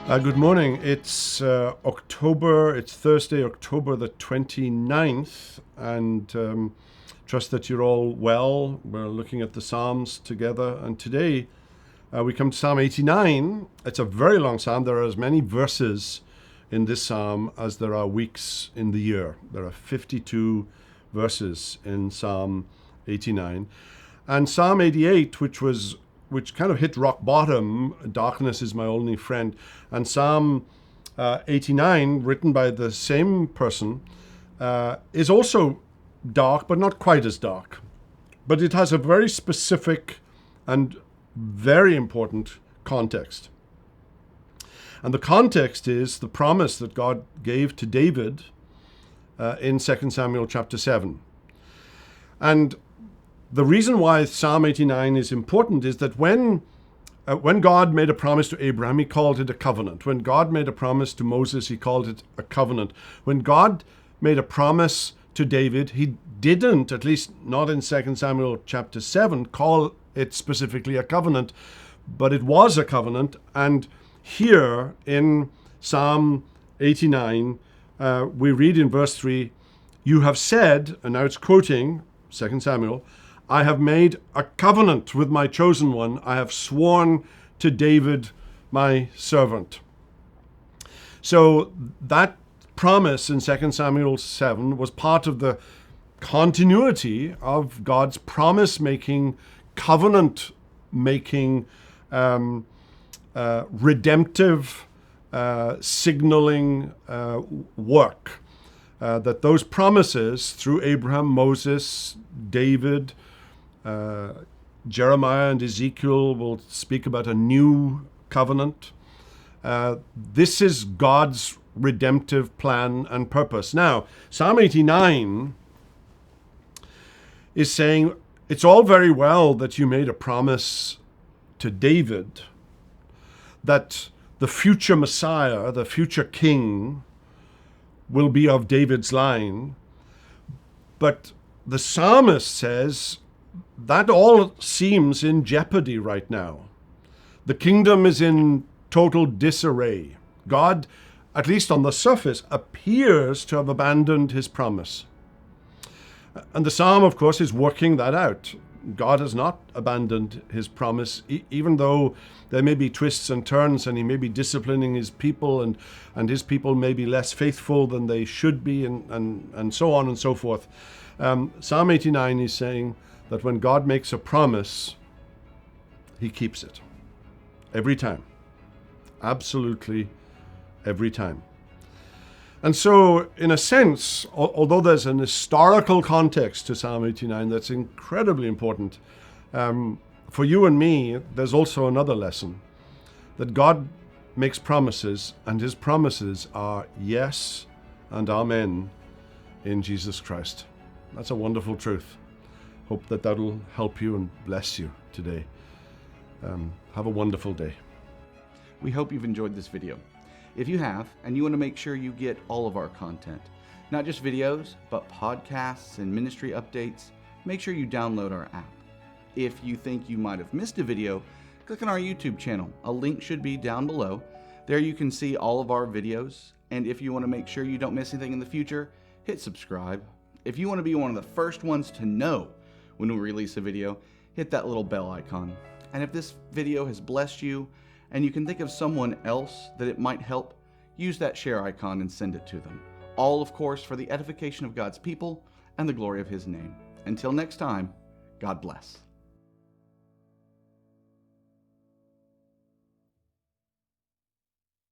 Good morning. It's it's Thursday, October the 29th, and trust that you're all well. We're looking at the Psalms together, and today we come to Psalm 89. It's a very long psalm. There are as many verses in this psalm as there are weeks in the year. There are 52 verses in Psalm 89. And Psalm 88, which kind of hit rock bottom, darkness is my only friend, and Psalm 89, written by the same person, is also dark, but not quite as dark. But it has a very specific and very important context. And the context is the promise that God gave to David in 2 Samuel chapter 7. And the reason why Psalm 89 is important is that when God made a promise to Abraham, he called it a covenant. When God made a promise to Moses, he called it a covenant. When God made a promise to David, he didn't, at least not in 2 Samuel chapter 7, call it specifically a covenant, but it was a covenant. And here in Psalm 89, we read in verse 3, "You have said," and now it's quoting 2 Samuel, "I have made a covenant with my chosen one. I have sworn to David, my servant." So that promise in 2 Samuel 7 was part of the continuity of God's promise-making, covenant-making, redemptive, signaling work. That those promises through Abraham, Moses, David, Jeremiah and Ezekiel will speak about a new covenant. This is God's redemptive plan and purpose. Now, Psalm 89 is saying, it's all very well that you made a promise to David that the future Messiah, the future king, will be of David's line. But the psalmist says that all seems in jeopardy right now. The kingdom is in total disarray. God, at least on the surface, appears to have abandoned his promise. And the psalm, of course, is working that out. God has not abandoned his promise, even though there may be twists and turns, and he may be disciplining his people, and his people may be less faithful than they should be, and so on and so forth. Psalm 89 is saying that when God makes a promise, he keeps it. Every time. Absolutely every time. And so, in a sense, although there's an historical context to Psalm 89 that's incredibly important, for you and me, there's also another lesson, that God makes promises, and his promises are yes and amen in Jesus Christ. That's a wonderful truth. Hope that that'll help you and bless you today. Have a wonderful day. We hope you've enjoyed this video. If you have, and you want to make sure you get all of our content, not just videos, but podcasts and ministry updates, make sure you download our app. If you think you might have missed a video, click on our YouTube channel. A link should be down below. There you can see all of our videos, and if you want to make sure you don't miss anything in the future, hit subscribe. If you want to be one of the first ones to know when we release a video, hit that little bell icon. And if this video has blessed you, and you can think of someone else that it might help, use that share icon and send it to them. All, of course, for the edification of God's people and the glory of his name. Until next time, God bless.